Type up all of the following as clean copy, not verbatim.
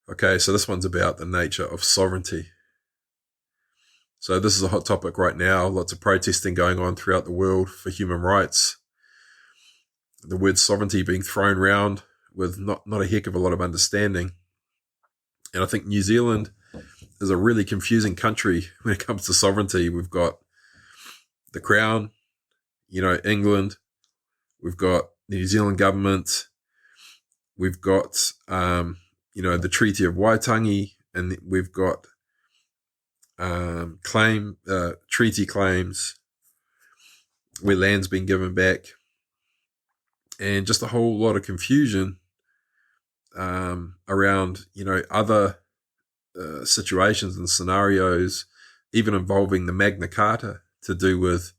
Okay, so this one's about the nature of sovereignty. So this is a hot topic right now. Lots of protesting going on throughout the world for human rights. The word sovereignty being thrown around with not a heck of a lot of understanding. And I think New Zealand is a really confusing country when it comes to sovereignty. We've got the Crown, England. We've got the New Zealand government. We've got, the Treaty of Waitangi, and we've got treaty claims where land's been given back, and just a whole lot of confusion around, other situations and scenarios, even involving the Magna Carta to do with,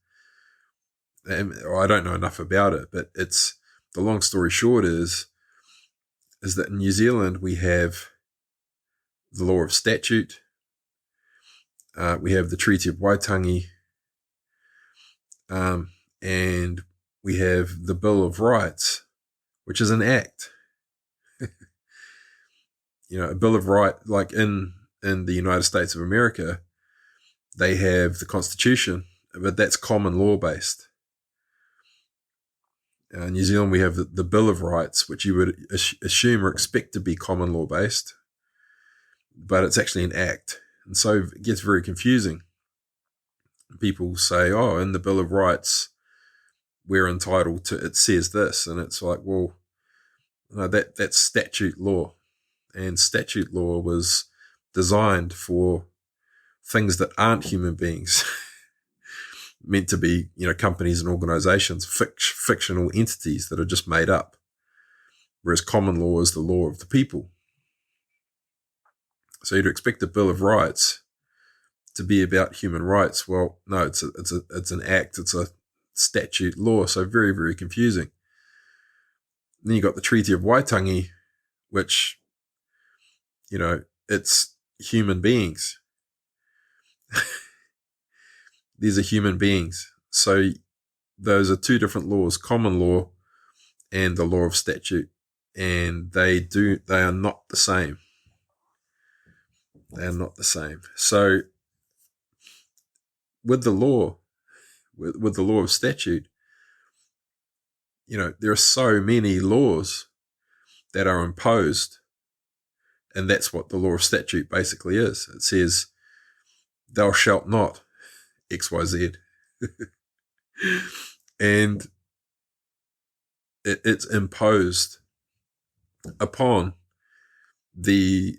I don't know enough about it, but it's, the long story short is that in New Zealand we have the law of statute, we have the Treaty of Waitangi, and we have the Bill of Rights, which is an act. A Bill of Rights, like in the United States of America, they have the Constitution, but that's common law based. In New Zealand, we have the Bill of Rights, which you would assume or expect to be common law based, but it's actually an act. And so it gets very confusing. People say, oh, in the Bill of Rights, we're entitled to, it says this. And it's like, well, no, that's statute law. And statute law was designed for things that aren't human beings, meant to be, companies and organizations, fictional entities that are just made up. Whereas common law is the law of the people. So you'd expect the Bill of Rights to be about human rights. Well, no, it's an act. It's a statute law. So very, very confusing. And then you got the Treaty of Waitangi, which, it's human beings. These are human beings. So those are two different laws, common law and the law of statute. And they are not the same. They are not the same. So with the law, with the law of statute, there are so many laws that are imposed, and that's what the law of statute basically is. It says, thou shalt not XYZ. And it's imposed upon the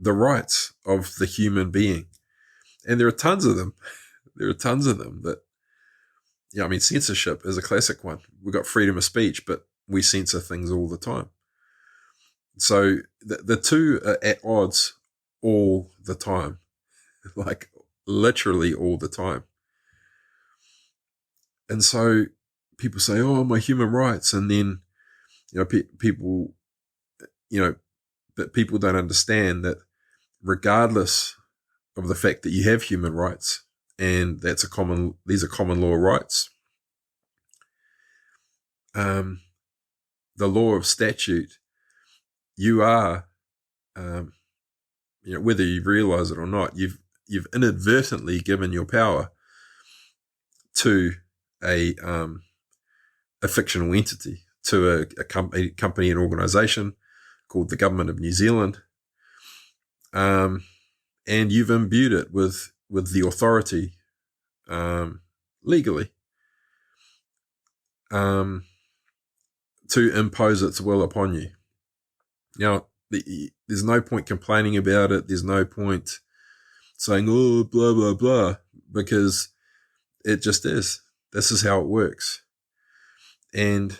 rights of the human being. And there are tons of them. There are tons of them that, censorship is a classic one. We've got freedom of speech, but we censor things all the time. So the two are at odds all the time, like literally all the time. And so people say, oh, my human rights. And then, people, but people don't understand that regardless of the fact that you have human rights, and these are common law rights, the law of statute, you are, whether you realize it or not, you've inadvertently given your power to a fictional entity, to a company and organization called the Government of New Zealand, and you've imbued it with the authority legally to impose its will upon you. Now, there's no point complaining about it. There's no point saying, oh, blah, blah, blah, because it just is. This is how it works. And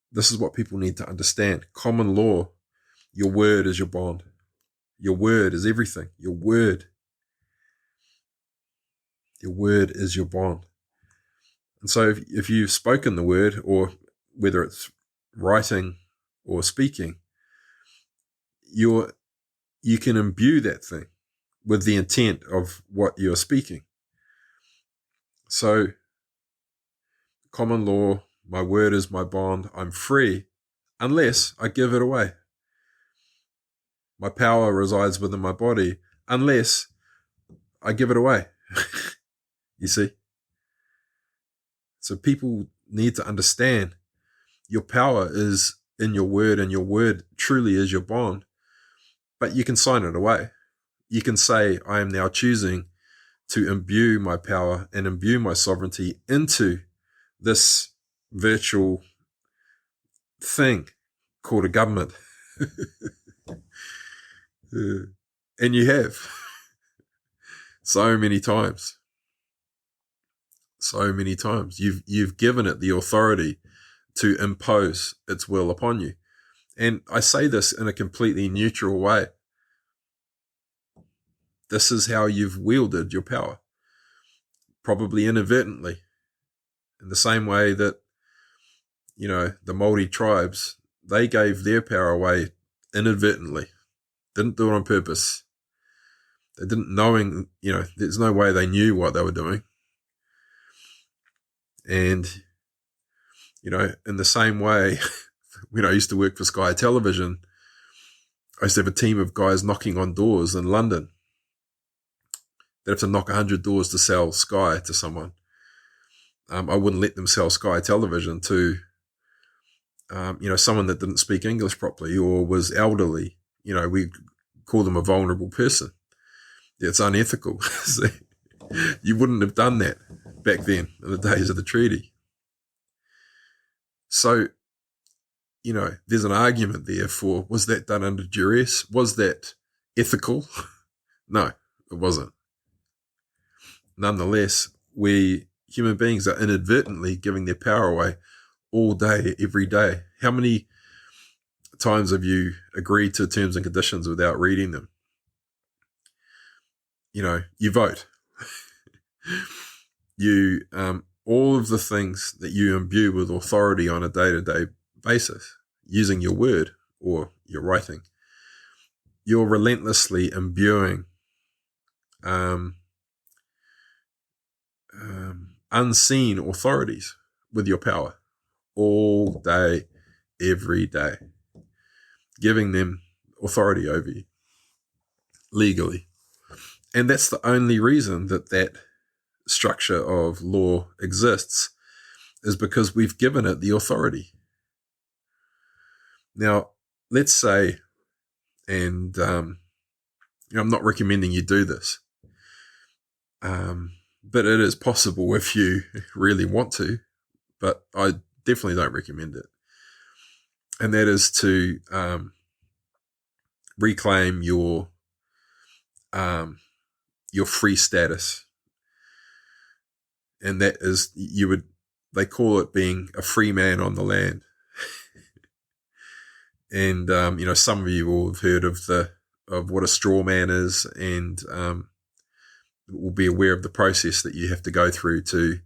this is what people need to understand. Common law, your word is your bond. Your word is everything. Your word is your bond. And so if you've spoken the word, or whether it's writing or speaking, you can imbue that thing with the intent of what you're speaking. So common law, my word is my bond. I'm free unless I give it away. My power resides within my body unless I give it away. You see? So people need to understand your power is in your word, and your word truly is your bond. But you can sign it away. You can say, I am now choosing to imbue my power and imbue my sovereignty into this virtual thing called a government. And you have so many times. So many times. You've given it the authority to impose its will upon you. And I say this in a completely neutral way. This is how you've wielded your power. Probably inadvertently. In the same way that, the Māori tribes, they gave their power away inadvertently. Didn't do it on purpose. They didn't knowing, there's no way they knew what they were doing. And, in the same way, when I used to work for Sky Television, I used to have a team of guys knocking on doors in London. They'd have to knock 100 doors to sell Sky to someone. I wouldn't let them sell Sky Television to, someone that didn't speak English properly or was elderly. We call them a vulnerable person. It's unethical. You wouldn't have done that back then in the days of the treaty. So, there's an argument there for, was that done under duress? Was that ethical? No, it wasn't. Nonetheless, we human beings are inadvertently giving their power away all day, every day. How many times have you agreed to terms and conditions without reading them? You vote. You, all of the things that you imbue with authority on a day-to-day basis, using your word or your writing, you're relentlessly imbuing unseen authorities with your power all day, every day, giving them authority over you legally. And that's the only reason that structure of law exists, is because we've given it the authority. Now, let's say, and I'm not recommending you do this, but it is possible if you really want to, but I definitely don't recommend it. And that is to reclaim your free status. And that is, they call it being a free man on the land. And, some of you will have heard of what a straw man is, and will be aware of the process that you have to go through to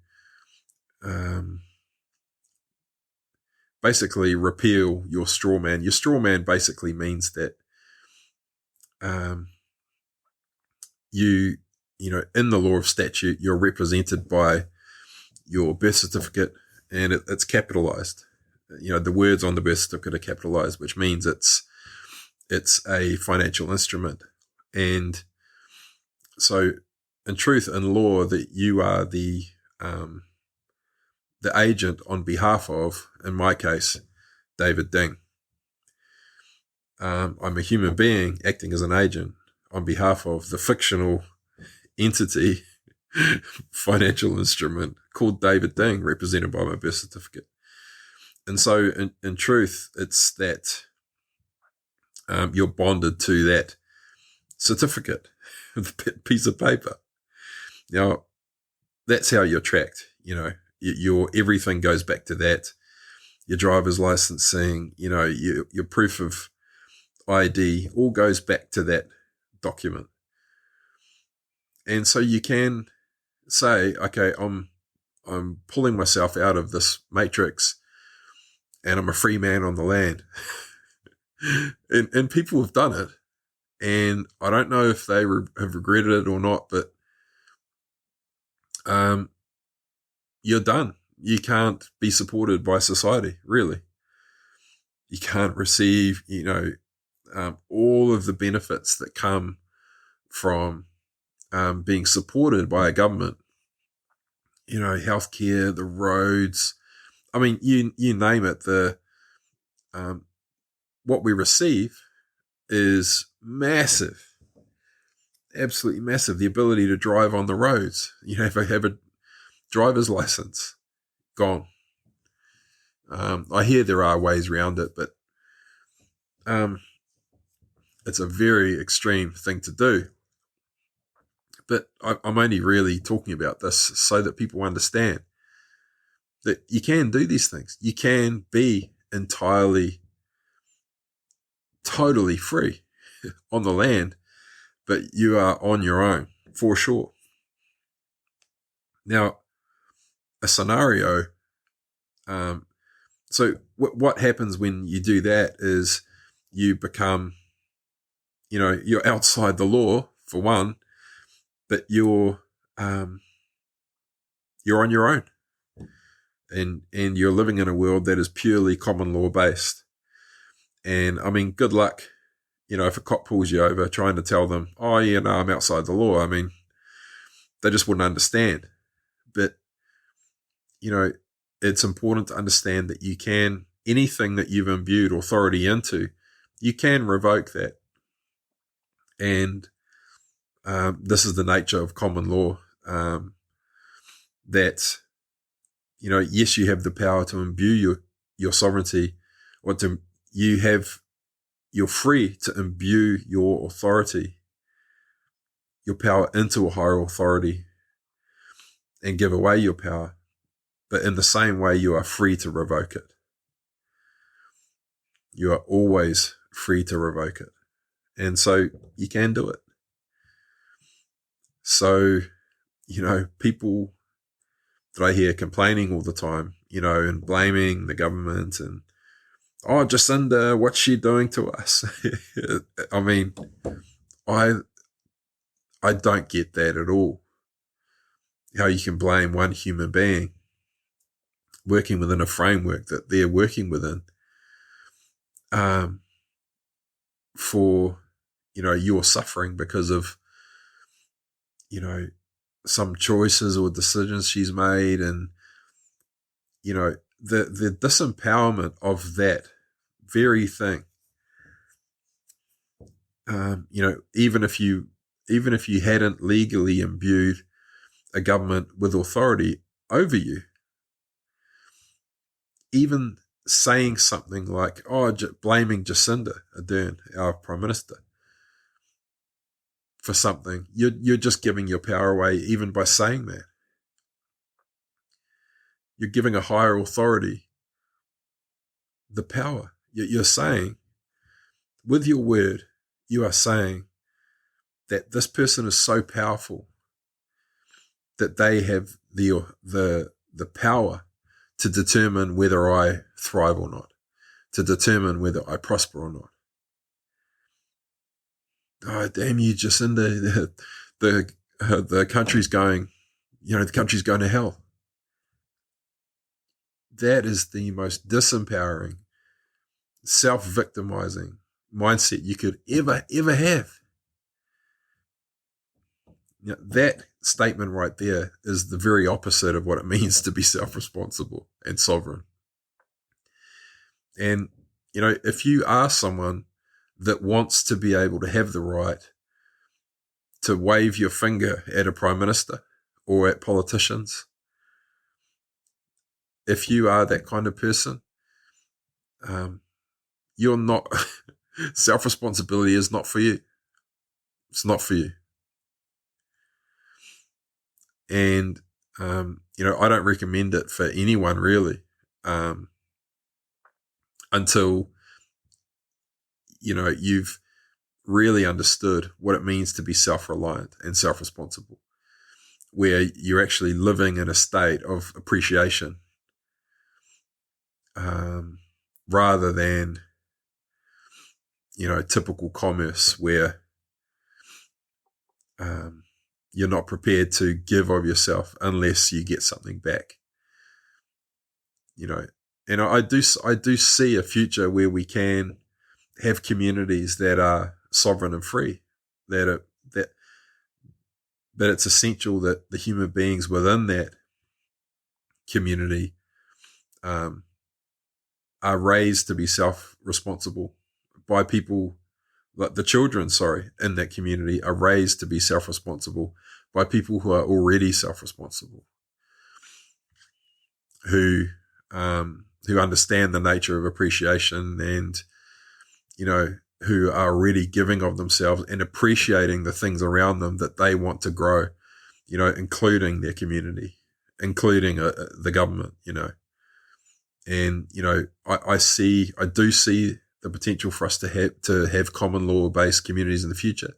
basically repeal your straw man. Your straw man basically means that in the law of statute, you're represented by your birth certificate, and it's capitalized. The words on the birth certificate are capitalized, which means it's a financial instrument. And so, in truth, in law, that you are the agent on behalf of, in my case, David Ding. I'm a human being acting as an agent on behalf of the fictional entity, financial instrument called David Ding, represented by my birth certificate. And so, in truth, it's that you're bonded to that certificate, the piece of paper. Now, that's how you're tracked. Your everything goes back to that. Your driver's licensing, your proof of ID, all goes back to that document. And so you can say, okay, I'm pulling myself out of this matrix, and I'm a free man on the land. and people have done it, and I don't know if they have regretted it or not, but you're done. You can't be supported by society, really. You can't receive, all of the benefits that come from being supported by a government, healthcare, the roads. I mean, you name it. What we receive is massive, absolutely massive. The ability to drive on the roads. If I have a driver's license, gone. I hear there are ways around it, but it's a very extreme thing to do. But I'm only really talking about this so that people understand that you can do these things. You can be entirely, totally free on the land, but you are on your own for sure. Now, a scenario. So what happens when you do that is you become, you're outside the law for one, but you're on your own, and you're living in a world that is purely common law based. And I mean, good luck, if a cop pulls you over trying to tell them, oh yeah, no, I'm outside the law. I mean, they just wouldn't understand. But it's important to understand that you can, anything that you've imbued authority into, you can revoke that. And this is the nature of common law, that, yes, you have the power to imbue your sovereignty, or you're free to imbue your authority, your power, into a higher authority and give away your power. But in the same way, you are free to revoke it. You are always free to revoke it. And so you can do it. So, people that I hear complaining all the time, and blaming the government and, oh, Jacinda, what's she doing to us? I mean, I don't get that at all. How you can blame one human being working within a framework that they're working within, for, your suffering because of, some choices or decisions she's made. And, the disempowerment of that very thing, even if you hadn't legally imbued a government with authority over you, even saying something like, blaming Jacinda Ardern, our Prime Minister, for something, you're just giving your power away even by saying that. You're giving a higher authority the power. You're saying, with your word, you are saying that this person is so powerful that they have the power to determine whether I thrive or not, to determine whether I prosper or not. Oh, damn you, Jacinda! The country's going, the country's going to hell. That is the most disempowering, self-victimizing mindset you could ever have. That statement right there is the very opposite of what it means to be self-responsible and sovereign. And, if you are someone that wants to be able to have the right to wave your finger at a prime minister or at politicians, if you are that kind of person, you're not, self-responsibility is not for you. It's not for you. And, I don't recommend it for anyone really, until, you've really understood what it means to be self-reliant and self-responsible, where you're actually living in a state of appreciation, rather than, typical commerce where, you're not prepared to give of yourself unless you get something back. And I do see a future where we can have communities that are sovereign and free, that but it's essential that the human beings within that community um, are raised to be self-responsible by people, like the children, in that community are raised to be self-responsible by people who are already self-responsible, who understand the nature of appreciation, and who are already giving of themselves and appreciating the things around them that they want to grow, including their community, including the government, and I do see the potential for us to have common law based communities in the future,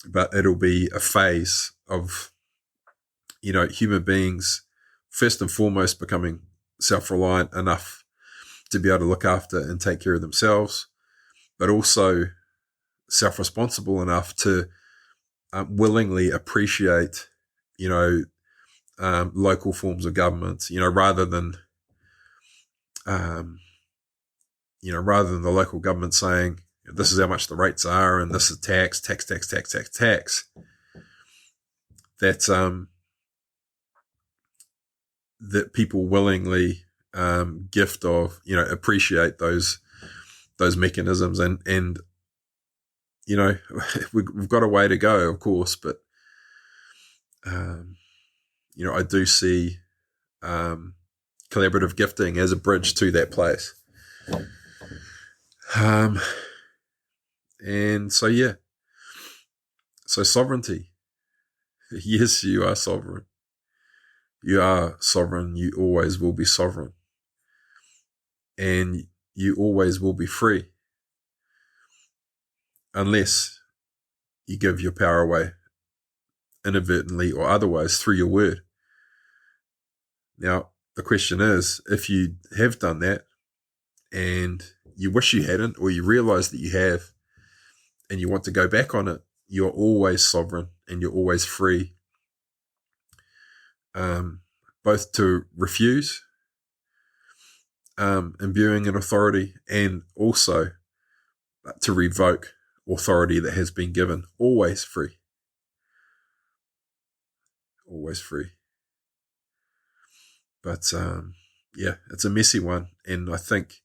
but it'll be a phase of human beings first and foremost becoming self-reliant enough to be able to look after and take care of themselves, but also self-responsible enough to willingly appreciate, local forms of government, rather than the local government saying, this is how much the rates are and this is tax. That people willingly gift of, appreciate those mechanisms, and we've got a way to go, of course, but I do see collaborative gifting as a bridge to that place. And so sovereignty. Yes, you are sovereign. You are sovereign. You always will be sovereign. And you always will be free. Unless you give your power away inadvertently or otherwise through your word. Now, the question is, if you have done that and you wish you hadn't, or you realize that you have and you want to go back on it, you're always sovereign and you're always free. Both to refuse imbuing an authority, and also to revoke authority that has been given. Always free. Always free. But it's a messy one. And I think,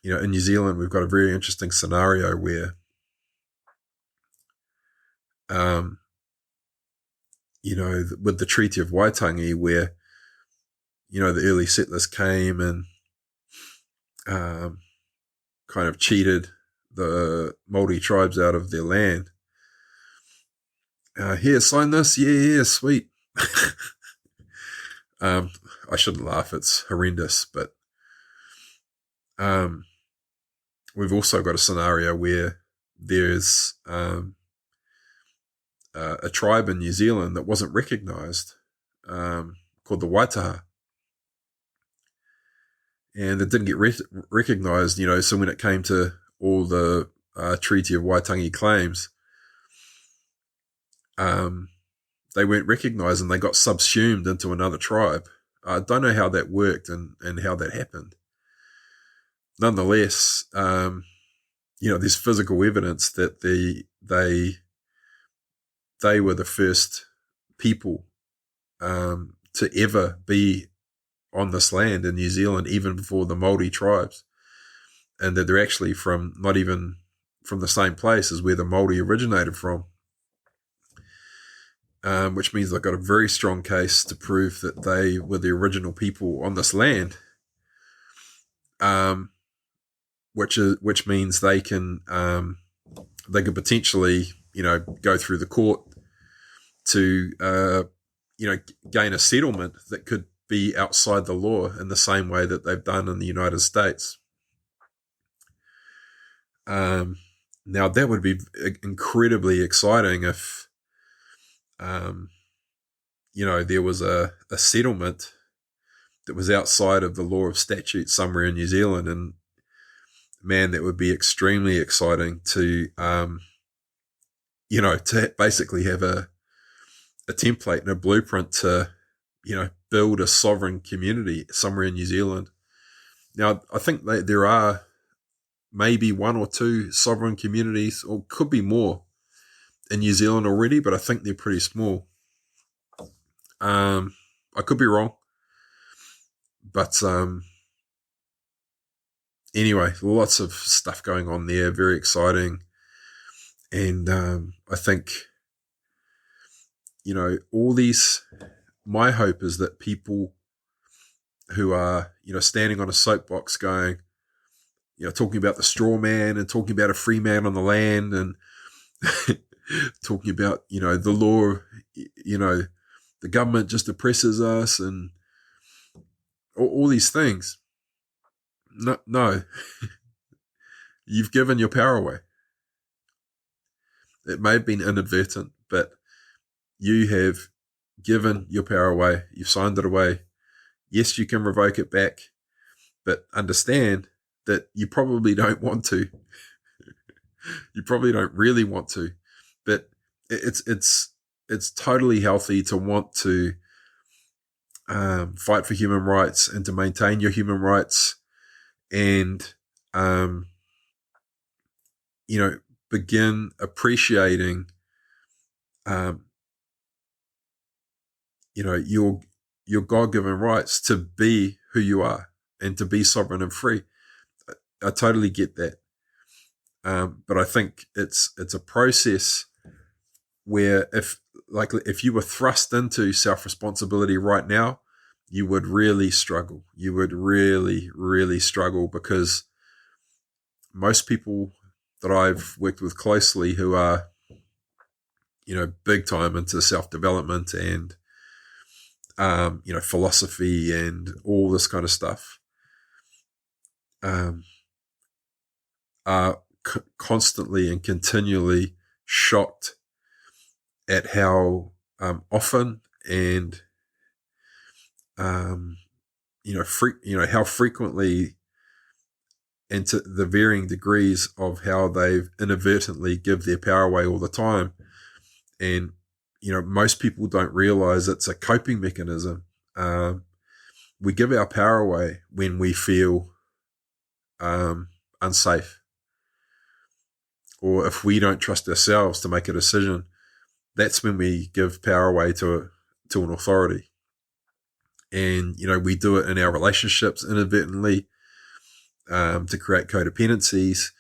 in New Zealand, we've got a very interesting scenario where, with the Treaty of Waitangi, where, the early settlers came and kind of cheated the Māori tribes out of their land. Here, sign this. Yeah, sweet. I shouldn't laugh. It's horrendous. But we've also got a scenario where there's a tribe in New Zealand that wasn't recognised, called the Waitaha. And it didn't get recognised, so when it came to all the Treaty of Waitangi claims, they weren't recognised and they got subsumed into another tribe. I don't know how that worked and how that happened. Nonetheless, there's physical evidence that they were the first people to ever be on this land in New Zealand, even before the Māori tribes, and that they're actually not even from the same place as where the Māori originated from, which means they've got a very strong case to prove that they were the original people on this land, which means they can potentially, go through the court to gain a settlement that could be outside the law in the same way that they've done in the United States. Now, that would be incredibly exciting if, there was a settlement that was outside of the law of statute somewhere in New Zealand. And man, that would be extremely exciting to, to basically have a template and a blueprint to, build a sovereign community somewhere in New Zealand. Now, I think that there are maybe one or two sovereign communities, or could be more in New Zealand already, but I think they're pretty small. I could be wrong, but anyway, lots of stuff going on there, very exciting. And I think, all these, my hope is that people who are, standing on a soapbox going, talking about the straw man and talking about a free man on the land and talking about, the law, the government just oppresses us and all these things. No, you've given your power away. It may have been inadvertent, but you have given your power away. You've signed it away. Yes, you can revoke it back, but understand that you probably don't want to. You probably don't really want to, but it's totally healthy to want to fight for human rights and to maintain your human rights and begin appreciating your God-given rights to be who you are and to be sovereign and free. I totally get that. But I think it's a process where if you were thrust into self-responsibility right now, you would really struggle. You would really, really struggle, because most people that I've worked with closely who are, big time into self-development and, philosophy and all this kind of stuff, are constantly and continually shocked at how often and how frequently and to the varying degrees of how they've inadvertently give their power away all the time. And most people don't realize it's a coping mechanism. We give our power away when we feel unsafe, or if we don't trust ourselves to make a decision. That's when we give power away to an authority. And we do it in our relationships inadvertently, to create codependencies.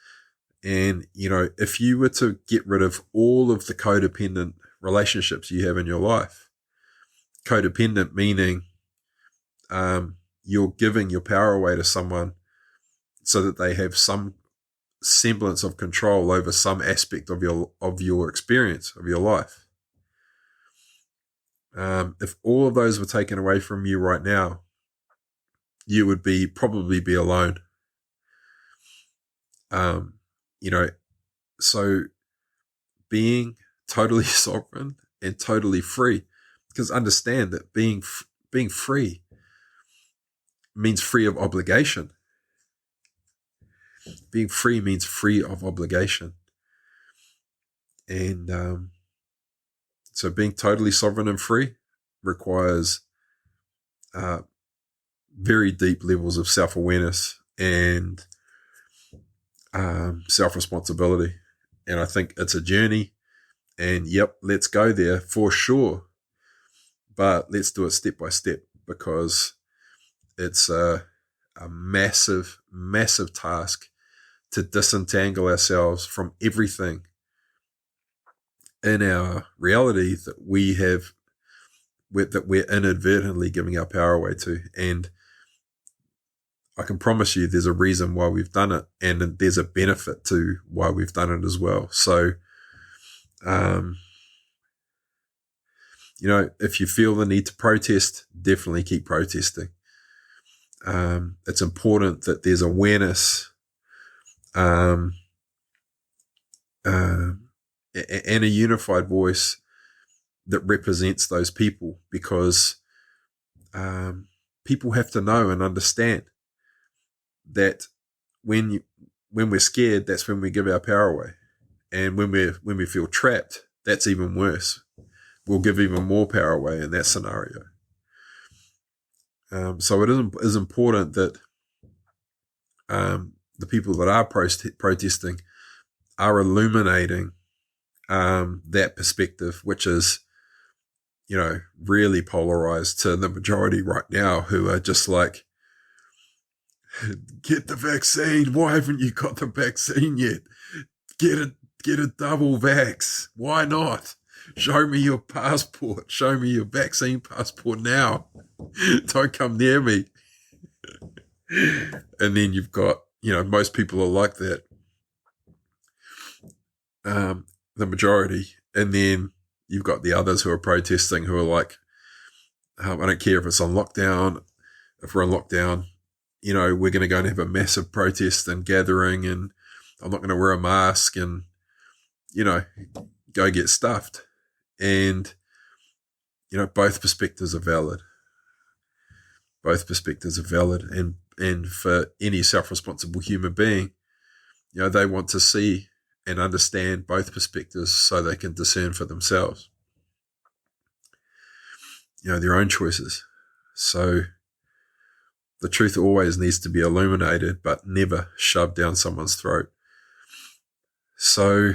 And if you were to get rid of all of the codependent relationships you have in your life, codependent meaning you're giving your power away to someone so that they have some semblance of control over some aspect of your experience, of your life. If all of those were taken away from you right now, you would probably be alone. So being totally sovereign and totally free, because understand that being free means free of obligation. Being free means free of obligation. And so being totally sovereign and free requires very deep levels of self-awareness and self-responsibility. And I think it's a journey, and let's go there for sure. But let's do it step by step, because it's a massive, massive task to disentangle ourselves from everything in our reality that we're inadvertently giving our power away to. And I can promise you there's a reason why we've done it, and there's a benefit to why we've done it as well. So, if you feel the need to protest, definitely keep protesting. It's important that there's awareness and a unified voice that represents those people, because people have to know and understand that when we're scared, that's when we give our power away, and when we feel trapped, that's even worse. We'll give even more power away in that scenario. So it is important that the people that are protesting are illuminating that perspective, which is, really polarized to the majority right now, who are just like, get the vaccine. Why haven't you got the vaccine yet? Get a double vax. Why not? Show me your passport. Show me your vaccine passport now. Don't come near me. And then you've got, most people are like that. The majority. And then you've got the others who are protesting, who are like, I don't care if it's on lockdown. If we're on lockdown, we're going to go and have a massive protest and gathering, and I'm not going to wear a mask, and, go get stuffed. And, both perspectives are valid. Both perspectives are valid. And for any self-responsible human being, they want to see and understand both perspectives so they can discern for themselves, their own choices. So the truth always needs to be illuminated, but never shoved down someone's throat. So,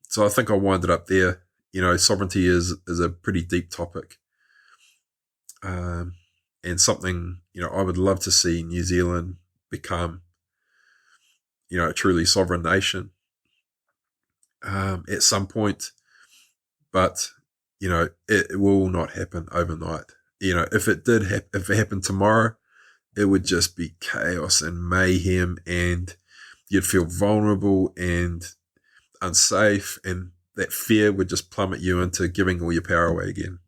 so I think I'll wind it up there. Sovereignty is a pretty deep topic. And something, I would love to see New Zealand become, a truly sovereign nation at some point. But, it will not happen overnight. If it did, if it happened tomorrow, it would just be chaos and mayhem, and you'd feel vulnerable and unsafe, and that fear would just plummet you into giving all your power away again.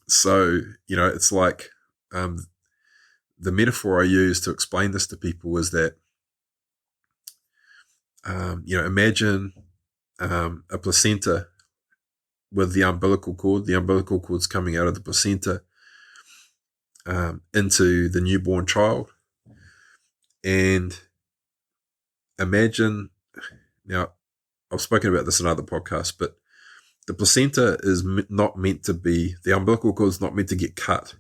So, it's like the metaphor I use to explain this to people is that, imagine a placenta with the umbilical cord's coming out of the placenta into the newborn child. And imagine, now I've spoken about this in other podcasts, but the placenta is not meant to be, the umbilical cord is not meant to get cut.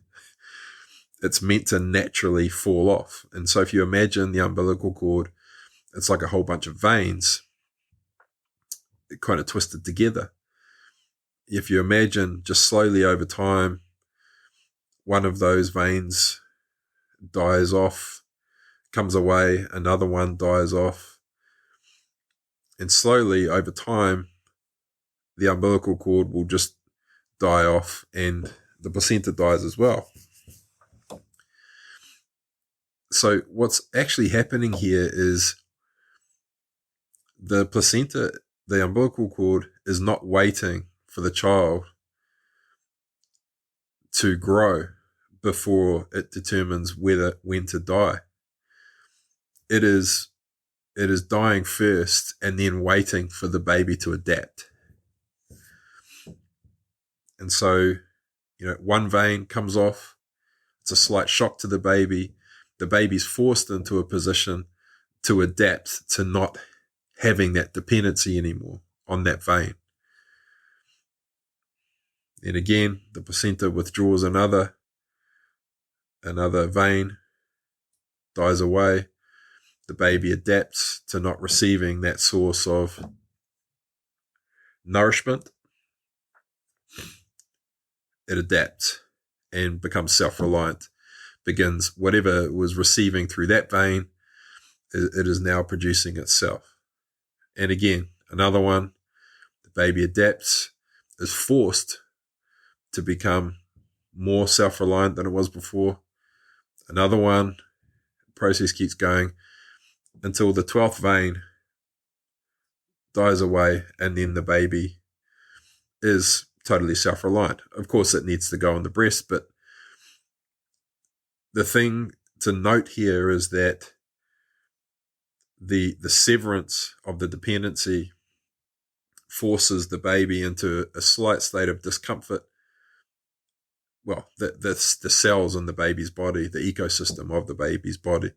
It's meant to naturally fall off. And so if you imagine the umbilical cord, it's like a whole bunch of veins, kind of twisted together. If you imagine just slowly over time, one of those veins dies off, comes away, another one dies off, and slowly over time, the umbilical cord will just die off and the placenta dies as well. So what's actually happening here is the placenta, the umbilical cord, is not waiting for the child to grow before it determines when to die. It is dying first and then waiting for the baby to adapt. And so, one vein comes off. It's a slight shock to the baby. The baby's forced into a position to adapt to not having that dependency anymore on that vein. And again, the placenta withdraws another vein, dies away. The baby adapts to not receiving that source of nourishment. It adapts and becomes self-reliant, begins whatever it was receiving through that vein, it is now producing itself. And again, another one, the baby adapts, is forced to become more self-reliant than it was before. Another one, the process keeps going until the 12th vein dies away, and then the baby is totally self-reliant. Of course, it needs to go on the breast, but the thing to note here is that the severance of the dependency forces the baby into a slight state of discomfort. Well, the cells in the baby's body, the ecosystem of the baby's body,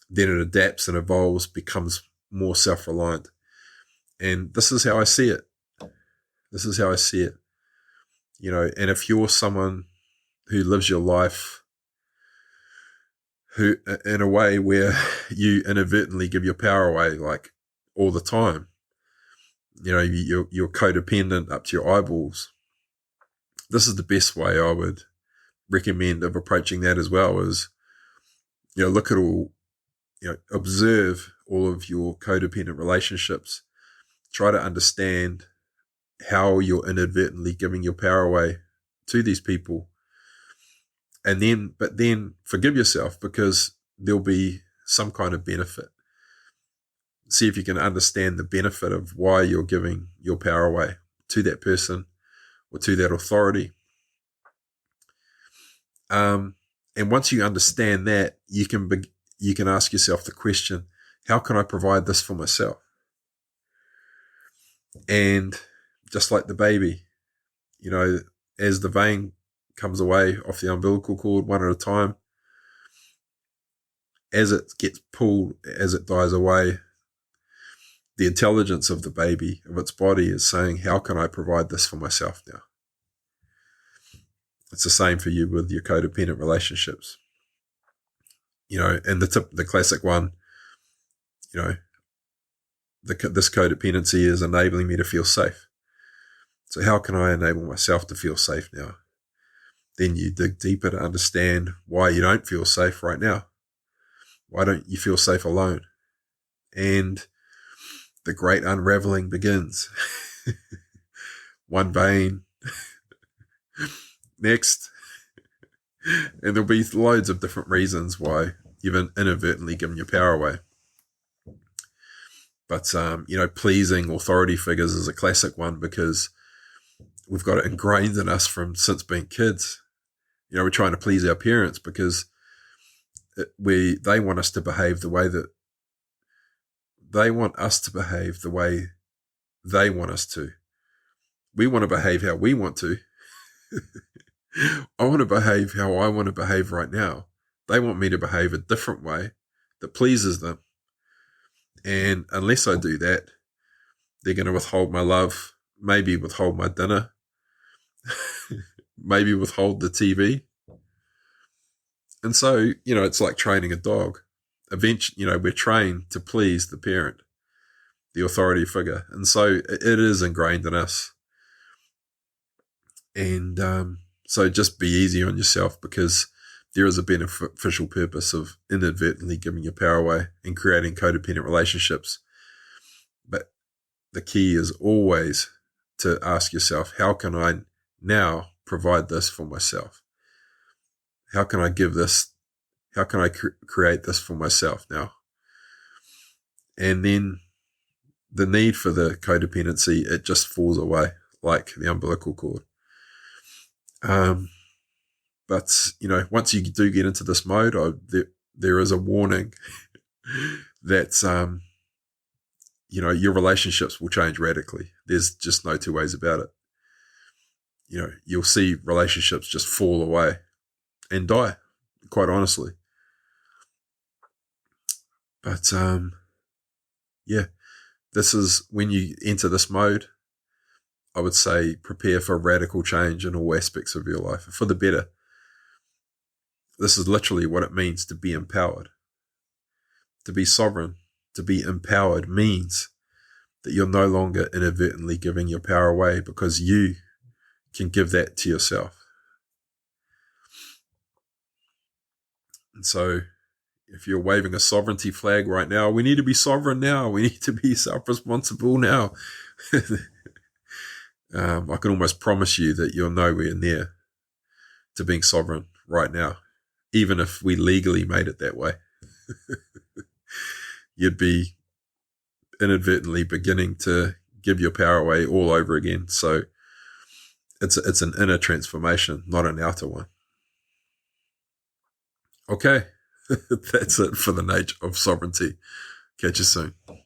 then it adapts and evolves, becomes more self-reliant. And this is how I see it. And if you're someone who lives your life who in a way where you inadvertently give your power away, like all the time. You're codependent up to your eyeballs. This is the best way I would recommend of approaching that as well, is, look at all, observe all of your codependent relationships. Try to understand how you're inadvertently giving your power away to these people. But then forgive yourself, because there'll be some kind of benefit. See if you can understand the benefit of why you're giving your power away to that person or to that authority. And once you understand that, you can ask yourself the question, how can I provide this for myself? And just like the baby, as the vein comes away off the umbilical cord one at a time, as it gets pulled, as it dies away, the intelligence of the baby, of its body, is saying, how can I provide this for myself now? It's the same for you with your codependent relationships. And the classic one, this codependency is enabling me to feel safe. So how can I enable myself to feel safe now? Then you dig deeper to understand why you don't feel safe right now. Why don't you feel safe alone? And the great unraveling begins. One vein, next. And there'll be loads of different reasons why you've inadvertently given your power away. But, pleasing authority figures is a classic one, because we've got it ingrained in us since being kids. We're trying to please our parents because they want us to behave the way that they want us to behave the way they want us to. We want to behave how we want to. I want to behave how I want to behave right now. They want me to behave a different way that pleases them. And unless I do that, they're going to withhold my love, maybe withhold my dinner, maybe withhold the TV. And so, it's like training a dog. Eventually, we're trained to please the parent, the authority figure. And so it is ingrained in us. And so just be easy on yourself, because there is a beneficial purpose of inadvertently giving your power away and creating codependent relationships. But the key is always to ask yourself, how can I now provide this for myself? How can I give this? How can I create this for myself now? And then the need for the codependency, it just falls away like the umbilical cord. But, once you do get into this mode, there is a warning that, your relationships will change radically. There's just no two ways about it. You'll see relationships just fall away and die, quite honestly. But, this is when you enter this mode, I would say prepare for radical change in all aspects of your life, for the better. This is literally what it means to be empowered. To be sovereign, to be empowered means that you're no longer inadvertently giving your power away, because you can give that to yourself. And so if you're waving a sovereignty flag right now, we need to be sovereign now. We need to be self-responsible now. I can almost promise you that you're nowhere near to being sovereign right now, even if we legally made it that way. You'd be inadvertently beginning to give your power away all over again. So it's an inner transformation, not an outer one. Okay, that's it for the nature of sovereignty. Catch you soon.